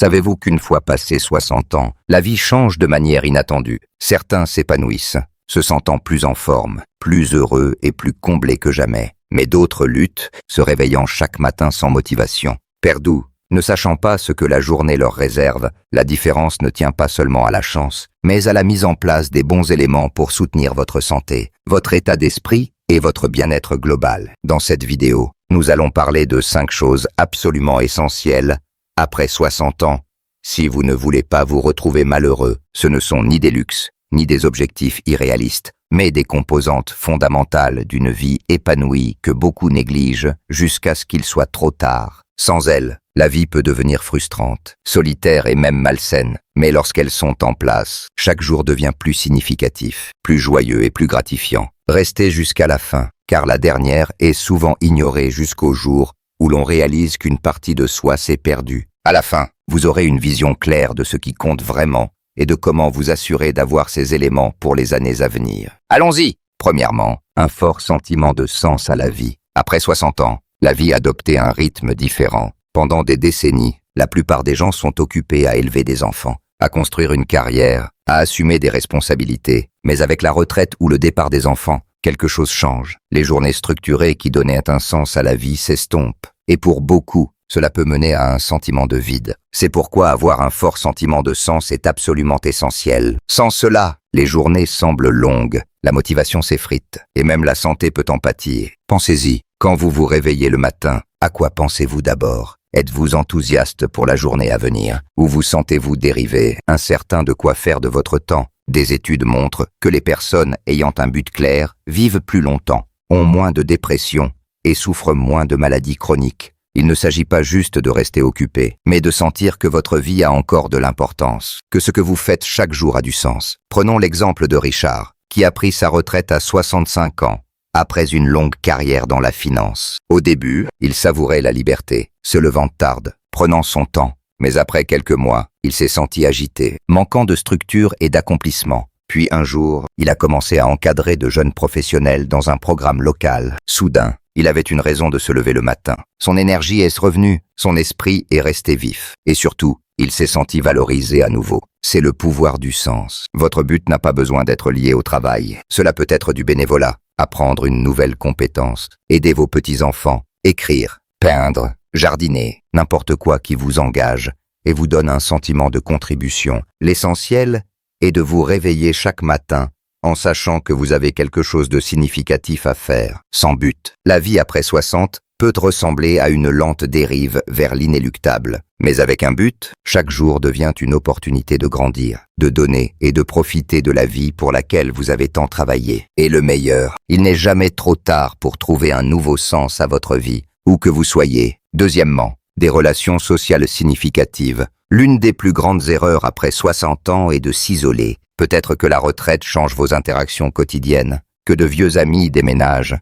Savez-vous qu'une fois passé 60 ans, la vie change de manière inattendue? Certains s'épanouissent, se sentant plus en forme, plus heureux et plus comblés que jamais. Mais d'autres luttent, se réveillant chaque matin sans motivation. Perdus, ne sachant pas ce que la journée leur réserve, la différence ne tient pas seulement à la chance, mais à la mise en place des bons éléments pour soutenir votre santé, votre état d'esprit et votre bien-être global. Dans cette vidéo, nous allons parler de 5 choses absolument essentielles après 60 ans. Si vous ne voulez pas vous retrouver malheureux, ce ne sont ni des luxes, ni des objectifs irréalistes, mais des composantes fondamentales d'une vie épanouie que beaucoup négligent jusqu'à ce qu'il soit trop tard. Sans elles, la vie peut devenir frustrante, solitaire et même malsaine, mais lorsqu'elles sont en place, chaque jour devient plus significatif, plus joyeux et plus gratifiant. Restez jusqu'à la fin, car la dernière est souvent ignorée jusqu'au jour où l'on réalise qu'une partie de soi s'est perdue. À la fin, vous aurez une vision claire de ce qui compte vraiment et de comment vous assurer d'avoir ces éléments pour les années à venir. Allons-y! Premièrement, un fort sentiment de sens à la vie. Après 60 ans, la vie a adopté un rythme différent. Pendant des décennies, la plupart des gens sont occupés à élever des enfants, à construire une carrière, à assumer des responsabilités. Mais avec la retraite ou le départ des enfants, quelque chose change. Les journées structurées qui donnaient un sens à la vie s'estompent. Et pour beaucoup, cela peut mener à un sentiment de vide. C'est pourquoi avoir un fort sentiment de sens est absolument essentiel. Sans cela, les journées semblent longues, la motivation s'effrite, et même la santé peut en pâtir. Pensez-y, quand vous vous réveillez le matin, à quoi pensez-vous d'abord? Êtes-vous enthousiaste pour la journée à venir? Ou vous sentez-vous dérivé, incertain de quoi faire de votre temps? Des études montrent que les personnes ayant un but clair vivent plus longtemps, ont moins de dépression et souffrent moins de maladies chroniques. Il ne s'agit pas juste de rester occupé, mais de sentir que votre vie a encore de l'importance, que ce que vous faites chaque jour a du sens. Prenons l'exemple de Richard, qui a pris sa retraite à 65 ans, après une longue carrière dans la finance. Au début, il savourait la liberté, se levant tard, prenant son temps. Mais après quelques mois, il s'est senti agité, manquant de structure et d'accomplissement. Puis un jour, il a commencé à encadrer de jeunes professionnels dans un programme local. Soudain, il avait une raison de se lever le matin. Son énergie est revenue, son esprit est resté vif. Et surtout, il s'est senti valorisé à nouveau. C'est le pouvoir du sens. Votre but n'a pas besoin d'être lié au travail. Cela peut être du bénévolat, apprendre une nouvelle compétence, aider vos petits-enfants, écrire, peindre, jardiner, n'importe quoi qui vous engage et vous donne un sentiment de contribution. L'essentiel est de vous réveiller chaque matin en sachant que vous avez quelque chose de significatif à faire. Sans but, la vie après 60 peut ressembler à une lente dérive vers l'inéluctable. Mais avec un but, chaque jour devient une opportunité de grandir, de donner et de profiter de la vie pour laquelle vous avez tant travaillé. Et le meilleur, il n'est jamais trop tard pour trouver un nouveau sens à votre vie, où que vous soyez. Deuxièmement, des relations sociales significatives. L'une des plus grandes erreurs après 60 ans est de s'isoler. Peut-être que la retraite change vos interactions quotidiennes, que de vieux amis déménagent,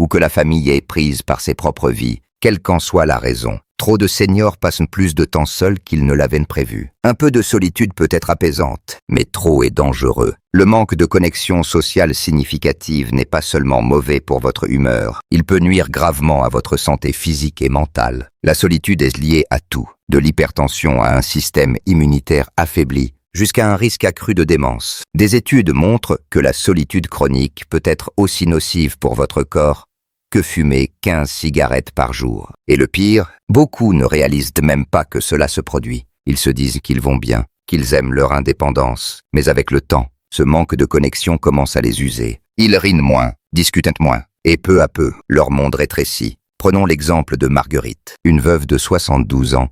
ou que la famille est prise par ses propres vies, quelle qu'en soit la raison. Trop de seniors passent plus de temps seuls qu'ils ne l'avaient prévu. Un peu de solitude peut être apaisante, mais trop est dangereux. Le manque de connexion sociale significative n'est pas seulement mauvais pour votre humeur, il peut nuire gravement à votre santé physique et mentale. La solitude est liée à tout, de l'hypertension à un système immunitaire affaibli, jusqu'à un risque accru de démence. Des études montrent que la solitude chronique peut être aussi nocive pour votre corps que fumer 15 cigarettes par jour. Et le pire, beaucoup ne réalisent même pas que cela se produit. Ils se disent qu'ils vont bien, qu'ils aiment leur indépendance. Mais avec le temps, ce manque de connexion commence à les user. Ils rient moins, discutent moins, et peu à peu, leur monde rétrécit. Prenons l'exemple de Marguerite, une veuve de 72 ans,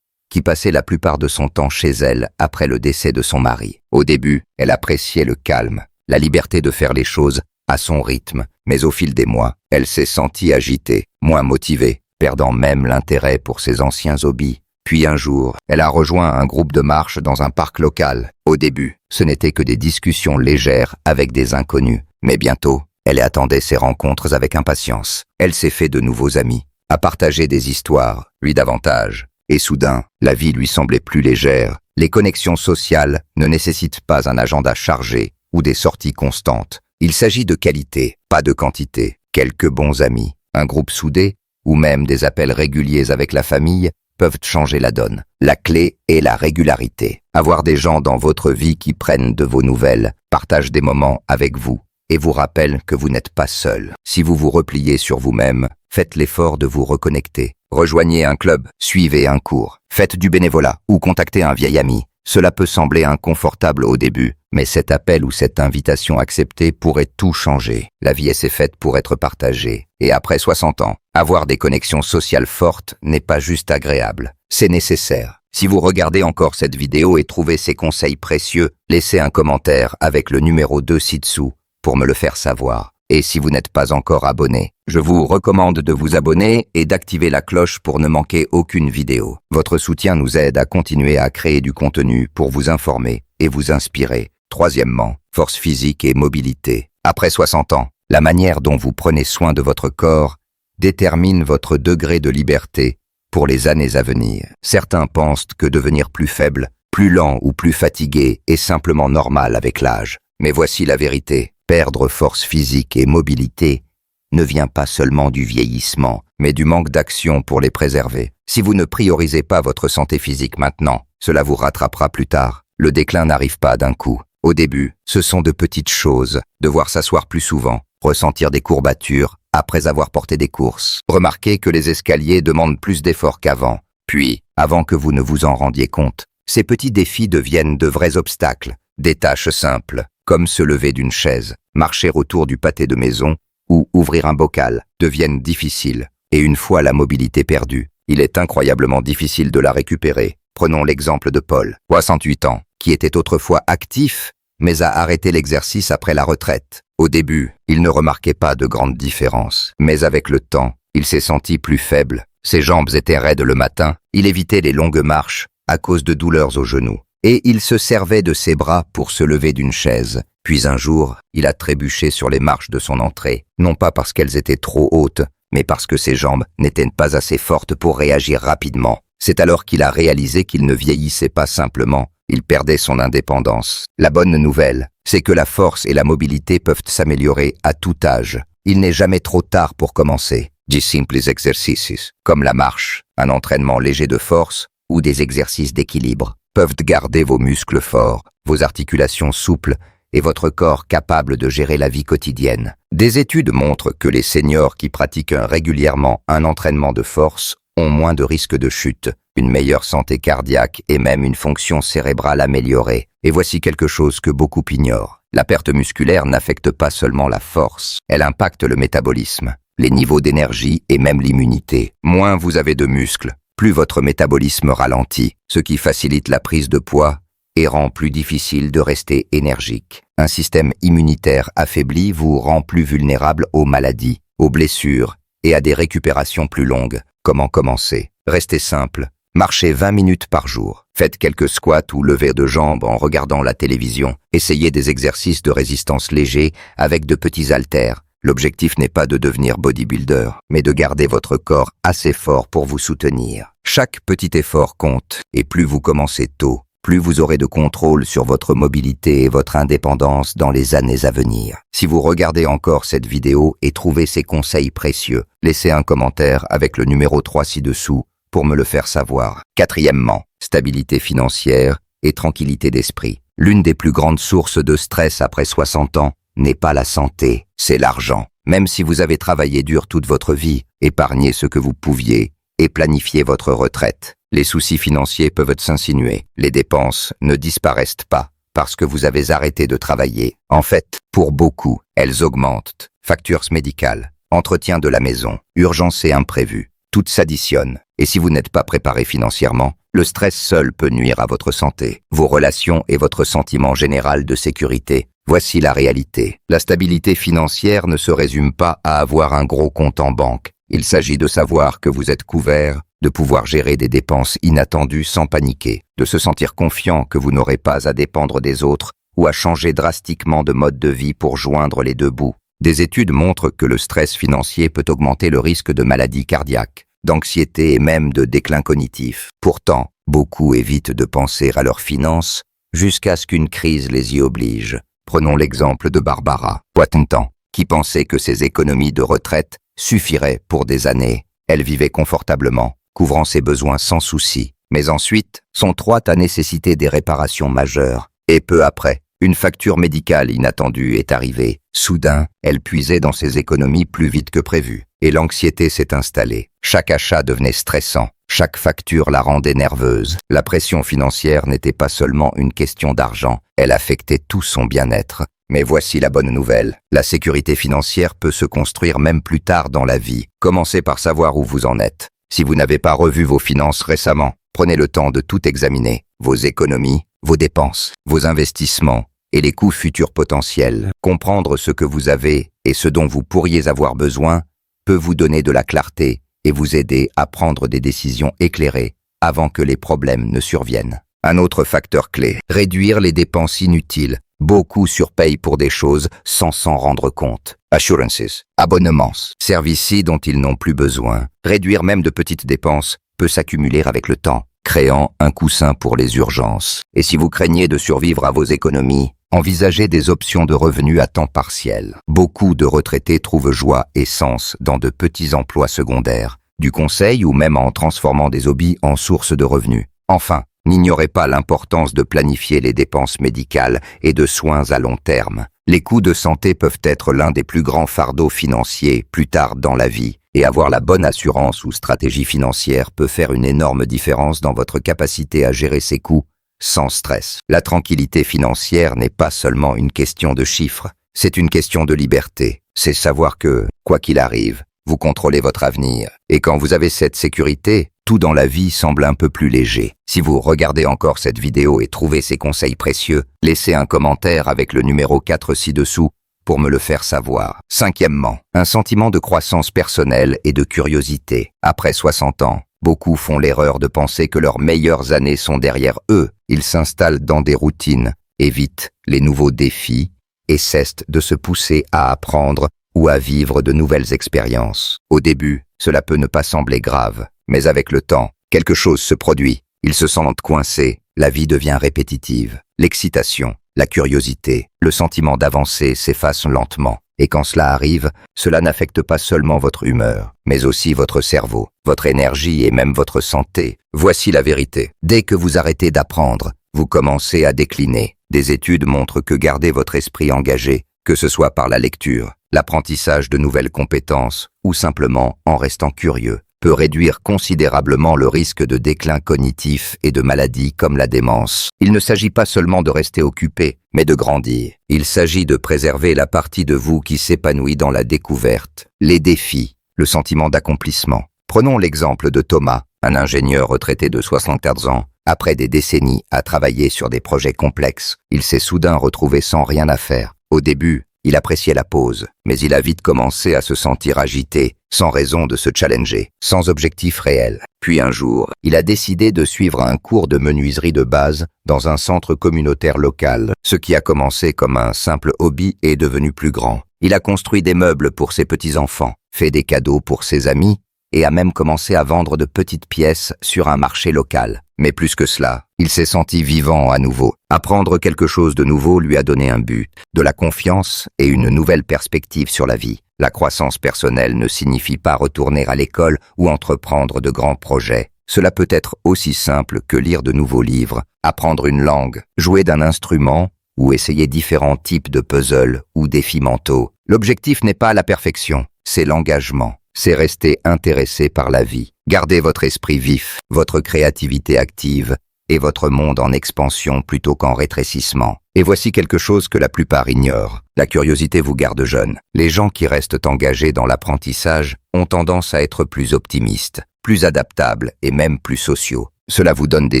qui passait la plupart de son temps chez elle après le décès de son mari. Au début, elle appréciait le calme, la liberté de faire les choses à son rythme, mais au fil des mois, elle s'est sentie agitée, moins motivée, perdant même l'intérêt pour ses anciens hobbies. Puis un jour, elle a rejoint un groupe de marche dans un parc local. Au début, ce n'était que des discussions légères avec des inconnus, mais bientôt, elle attendait ces rencontres avec impatience. Elle s'est fait de nouveaux amis, a partagé des histoires, lui davantage. Et soudain, la vie lui semblait plus légère. Les connexions sociales ne nécessitent pas un agenda chargé ou des sorties constantes. Il s'agit de qualité, pas de quantité. Quelques bons amis, un groupe soudé, ou même des appels réguliers avec la famille peuvent changer la donne. La clé est la régularité. Avoir des gens dans votre vie qui prennent de vos nouvelles, partagent des moments avec vous et vous rappellent que vous n'êtes pas seul. Si vous vous repliez sur vous-même, faites l'effort de vous reconnecter. Rejoignez un club, suivez un cours, faites du bénévolat ou contactez un vieil ami. Cela peut sembler inconfortable au début, mais cet appel ou cette invitation acceptée pourrait tout changer. La vie est faite pour être partagée. Et après 60 ans, avoir des connexions sociales fortes n'est pas juste agréable, c'est nécessaire. Si vous regardez encore cette vidéo et trouvez ces conseils précieux, laissez un commentaire avec le numéro 2 ci-dessous pour me le faire savoir. Et si vous n'êtes pas encore abonné, je vous recommande de vous abonner et d'activer la cloche pour ne manquer aucune vidéo. Votre soutien nous aide à continuer à créer du contenu pour vous informer et vous inspirer. Troisièmement, force physique et mobilité. Après 60 ans, la manière dont vous prenez soin de votre corps détermine votre degré de liberté pour les années à venir. Certains pensent que devenir plus faible, plus lent ou plus fatigué est simplement normal avec l'âge. Mais voici la vérité. Perdre force physique et mobilité ne vient pas seulement du vieillissement, mais du manque d'action pour les préserver. Si vous ne priorisez pas votre santé physique maintenant, cela vous rattrapera plus tard. Le déclin n'arrive pas d'un coup. Au début, ce sont de petites choses, devoir s'asseoir plus souvent, ressentir des courbatures après avoir porté des courses. Remarquez que les escaliers demandent plus d'efforts qu'avant. Puis, avant que vous ne vous en rendiez compte, ces petits défis deviennent de vrais obstacles, des tâches simples, comme se lever d'une chaise, marcher autour du pâté de maison ou ouvrir un bocal, deviennent difficiles. Et une fois la mobilité perdue, il est incroyablement difficile de la récupérer. Prenons l'exemple de Paul, 68 ans, qui était autrefois actif, mais a arrêté l'exercice après la retraite. Au début, il ne remarquait pas de grande différence, mais avec le temps, il s'est senti plus faible. Ses jambes étaient raides le matin, il évitait les longues marches à cause de douleurs aux genoux. Et il se servait de ses bras pour se lever d'une chaise. Puis un jour, il a trébuché sur les marches de son entrée, non pas parce qu'elles étaient trop hautes, mais parce que ses jambes n'étaient pas assez fortes pour réagir rapidement. C'est alors qu'il a réalisé qu'il ne vieillissait pas simplement, il perdait son indépendance. La bonne nouvelle, c'est que la force et la mobilité peuvent s'améliorer à tout âge. Il n'est jamais trop tard pour commencer. Des simples exercices, comme la marche, un entraînement léger de force ou des exercices d'équilibre, peuvent garder vos muscles forts, vos articulations souples et votre corps capable de gérer la vie quotidienne. Des études montrent que les seniors qui pratiquent régulièrement un entraînement de force ont moins de risques de chute, une meilleure santé cardiaque et même une fonction cérébrale améliorée. Et voici quelque chose que beaucoup ignorent. La perte musculaire n'affecte pas seulement la force, elle impacte le métabolisme, les niveaux d'énergie et même l'immunité. Moins vous avez de muscles, plus votre métabolisme ralentit, ce qui facilite la prise de poids et rend plus difficile de rester énergique. Un système immunitaire affaibli vous rend plus vulnérable aux maladies, aux blessures et à des récupérations plus longues. Comment commencer? Restez simple. Marchez 20 minutes par jour. Faites quelques squats ou levées de jambes en regardant la télévision. Essayez des exercices de résistance légers avec de petits haltères. L'objectif n'est pas de devenir bodybuilder, mais de garder votre corps assez fort pour vous soutenir. Chaque petit effort compte, et plus vous commencez tôt, plus vous aurez de contrôle sur votre mobilité et votre indépendance dans les années à venir. Si vous regardez encore cette vidéo et trouvez ces conseils précieux, laissez un commentaire avec le numéro 3 ci-dessous pour me le faire savoir. Quatrièmement, stabilité financière et tranquillité d'esprit. L'une des plus grandes sources de stress après 60 ans n'est pas la santé, c'est l'argent. Même si vous avez travaillé dur toute votre vie, épargnez ce que vous pouviez et planifiez votre retraite. Les soucis financiers peuvent s'insinuer. Les dépenses ne disparaissent pas parce que vous avez arrêté de travailler. En fait, pour beaucoup, elles augmentent. Factures médicales, entretien de la maison, urgences et imprévus. Tout s'additionne. Et si vous n'êtes pas préparé financièrement, le stress seul peut nuire à votre santé, vos relations et votre sentiment général de sécurité. Voici la réalité. La stabilité financière ne se résume pas à avoir un gros compte en banque. Il s'agit de savoir que vous êtes couvert, de pouvoir gérer des dépenses inattendues sans paniquer, de se sentir confiant que vous n'aurez pas à dépendre des autres ou à changer drastiquement de mode de vie pour joindre les deux bouts. Des études montrent que le stress financier peut augmenter le risque de maladies cardiaques, d'anxiété et même de déclin cognitif. Pourtant, beaucoup évitent de penser à leurs finances jusqu'à ce qu'une crise les y oblige. Prenons l'exemple de Barbara, Poitentan, qui pensait que ses économies de retraite suffiraient pour des années. Elle vivait confortablement, couvrant ses besoins sans souci. Mais ensuite, son droit a nécessité des réparations majeures. Et peu après, une facture médicale inattendue est arrivée. Soudain, elle puisait dans ses économies plus vite que prévu. Et l'anxiété s'est installée. Chaque achat devenait stressant. Chaque facture la rendait nerveuse. La pression financière n'était pas seulement une question d'argent, elle affectait tout son bien-être. Mais voici la bonne nouvelle. La sécurité financière peut se construire même plus tard dans la vie. Commencez par savoir où vous en êtes. Si vous n'avez pas revu vos finances récemment, prenez le temps de tout examiner. Vos économies, vos dépenses, vos investissements et les coûts futurs potentiels. Comprendre ce que vous avez et ce dont vous pourriez avoir besoin peut vous donner de la clarté et vous aider à prendre des décisions éclairées avant que les problèmes ne surviennent. Un autre facteur clé, réduire les dépenses inutiles. Beaucoup surpayent pour des choses sans s'en rendre compte. Assurances, abonnements, services dont ils n'ont plus besoin. Réduire même de petites dépenses peut s'accumuler avec le temps, créant un coussin pour les urgences. Et si vous craignez de survivre à vos économies, envisagez des options de revenus à temps partiel. Beaucoup de retraités trouvent joie et sens dans de petits emplois secondaires, du conseil ou même en transformant des hobbies en source de revenus. Enfin, n'ignorez pas l'importance de planifier les dépenses médicales et de soins à long terme. Les coûts de santé peuvent être l'un des plus grands fardeaux financiers plus tard dans la vie, et avoir la bonne assurance ou stratégie financière peut faire une énorme différence dans votre capacité à gérer ces coûts sans stress. La tranquillité financière n'est pas seulement une question de chiffres, c'est une question de liberté. C'est savoir que, quoi qu'il arrive, vous contrôlez votre avenir. Et quand vous avez cette sécurité, tout dans la vie semble un peu plus léger. Si vous regardez encore cette vidéo et trouvez ces conseils précieux, laissez un commentaire avec le numéro 4 ci-dessous pour me le faire savoir. Cinquièmement, un sentiment de croissance personnelle et de curiosité. Après 60 ans, beaucoup font l'erreur de penser que leurs meilleures années sont derrière eux. Ils s'installent dans des routines, évitent les nouveaux défis et cessent de se pousser à apprendre ou à vivre de nouvelles expériences. Au début, cela peut ne pas sembler grave, mais avec le temps, quelque chose se produit. Ils se sentent coincés, la vie devient répétitive. L'excitation, la curiosité, le sentiment d'avancer s'effacent lentement. Et quand cela arrive, cela n'affecte pas seulement votre humeur, mais aussi votre cerveau, votre énergie et même votre santé. Voici la vérité. Dès que vous arrêtez d'apprendre, vous commencez à décliner. Des études montrent que garder votre esprit engagé, que ce soit par la lecture, l'apprentissage de nouvelles compétences ou simplement en restant curieux, peut réduire considérablement le risque de déclin cognitif et de maladies comme la démence. Il ne s'agit pas seulement de rester occupé, mais de grandir. Il s'agit de préserver la partie de vous qui s'épanouit dans la découverte, les défis, le sentiment d'accomplissement. Prenons l'exemple de Thomas, un ingénieur retraité de 74 ans. Après des décennies à travailler sur des projets complexes, il s'est soudain retrouvé sans rien à faire. Au début, il appréciait la pause, mais il a vite commencé à se sentir agité, sans raison de se challenger, sans objectif réel. Puis un jour, il a décidé de suivre un cours de menuiserie de base dans un centre communautaire local. Ce qui a commencé comme un simple hobby est devenu plus grand. Il a construit des meubles pour ses petits-enfants, fait des cadeaux pour ses amis, et a même commencé à vendre de petites pièces sur un marché local. Mais plus que cela, il s'est senti vivant à nouveau. Apprendre quelque chose de nouveau lui a donné un but, de la confiance et une nouvelle perspective sur la vie. La croissance personnelle ne signifie pas retourner à l'école ou entreprendre de grands projets. Cela peut être aussi simple que lire de nouveaux livres, apprendre une langue, jouer d'un instrument ou essayer différents types de puzzles ou défis mentaux. L'objectif n'est pas la perfection, c'est l'engagement. C'est rester intéressé par la vie. Gardez votre esprit vif, votre créativité active et votre monde en expansion plutôt qu'en rétrécissement. Et voici quelque chose que la plupart ignorent. La curiosité vous garde jeune. Les gens qui restent engagés dans l'apprentissage ont tendance à être plus optimistes, plus adaptables et même plus sociaux. Cela vous donne des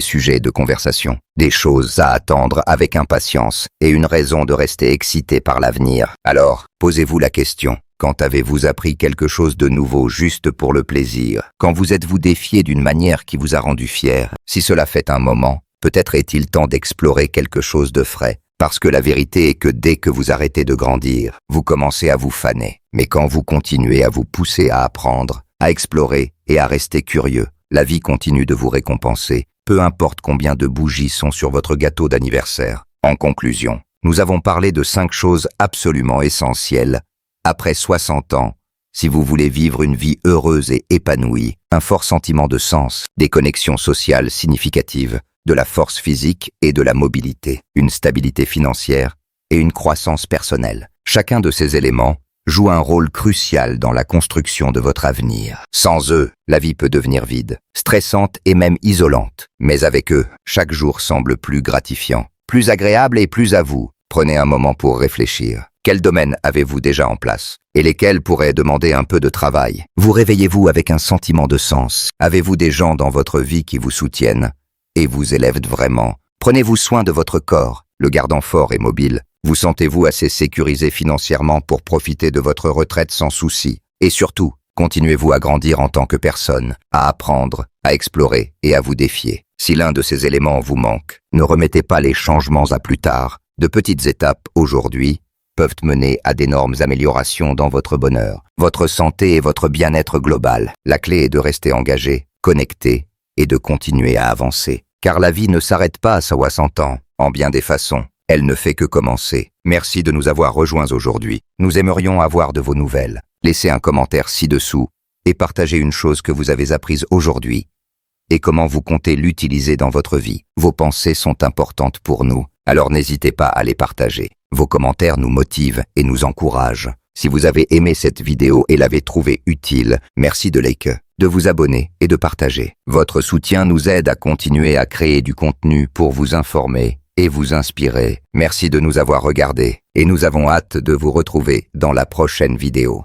sujets de conversation, des choses à attendre avec impatience et une raison de rester excité par l'avenir. Alors, posez-vous la question. Quand avez-vous appris quelque chose de nouveau juste pour le plaisir? Quand vous êtes-vous défié d'une manière qui vous a rendu fier? Si cela fait un moment, peut-être est-il temps d'explorer quelque chose de frais. Parce que la vérité est que dès que vous arrêtez de grandir, vous commencez à vous faner. Mais quand vous continuez à vous pousser à apprendre, à explorer et à rester curieux, la vie continue de vous récompenser, peu importe combien de bougies sont sur votre gâteau d'anniversaire. En conclusion, nous avons parlé de 5 choses absolument essentielles après 60 ans Si vous voulez vivre une vie heureuse et épanouie, un fort sentiment de sens, des connexions sociales significatives, de la force physique et de la mobilité, une stabilité financière et une croissance personnelle. Chacun de ces éléments joue un rôle crucial dans la construction de votre avenir. Sans eux, la vie peut devenir vide, stressante et même isolante. Mais avec eux, chaque jour semble plus gratifiant, plus agréable et plus à vous. Prenez un moment pour réfléchir. Quels domaines avez-vous déjà en place? Et lesquels pourraient demander un peu de travail? Vous réveillez-vous avec un sentiment de sens? Avez-vous des gens dans votre vie qui vous soutiennent et vous élèvent vraiment? Prenez-vous soin de votre corps, le gardant fort et mobile. Vous sentez-vous assez sécurisé financièrement pour profiter de votre retraite sans souci? Et surtout, continuez-vous à grandir en tant que personne, à apprendre, à explorer et à vous défier? Si l'un de ces éléments vous manque, ne remettez pas les changements à plus tard. De petites étapes aujourd'hui peuvent mener à d'énormes améliorations dans votre bonheur, votre santé et votre bien-être global. La clé est de rester engagé, connecté et de continuer à avancer. Car la vie ne s'arrête pas à 60 ans, en bien des façons. Elle ne fait que commencer. Merci de nous avoir rejoints aujourd'hui. Nous aimerions avoir de vos nouvelles. Laissez un commentaire ci-dessous et partagez une chose que vous avez apprise aujourd'hui et comment vous comptez l'utiliser dans votre vie. Vos pensées sont importantes pour nous, alors n'hésitez pas à les partager. Vos commentaires nous motivent et nous encouragent. Si vous avez aimé cette vidéo et l'avez trouvée utile, merci de liker, de vous abonner et de partager. Votre soutien nous aide à continuer à créer du contenu pour vous informer et vous inspirer. Merci de nous avoir regardés et nous avons hâte de vous retrouver dans la prochaine vidéo.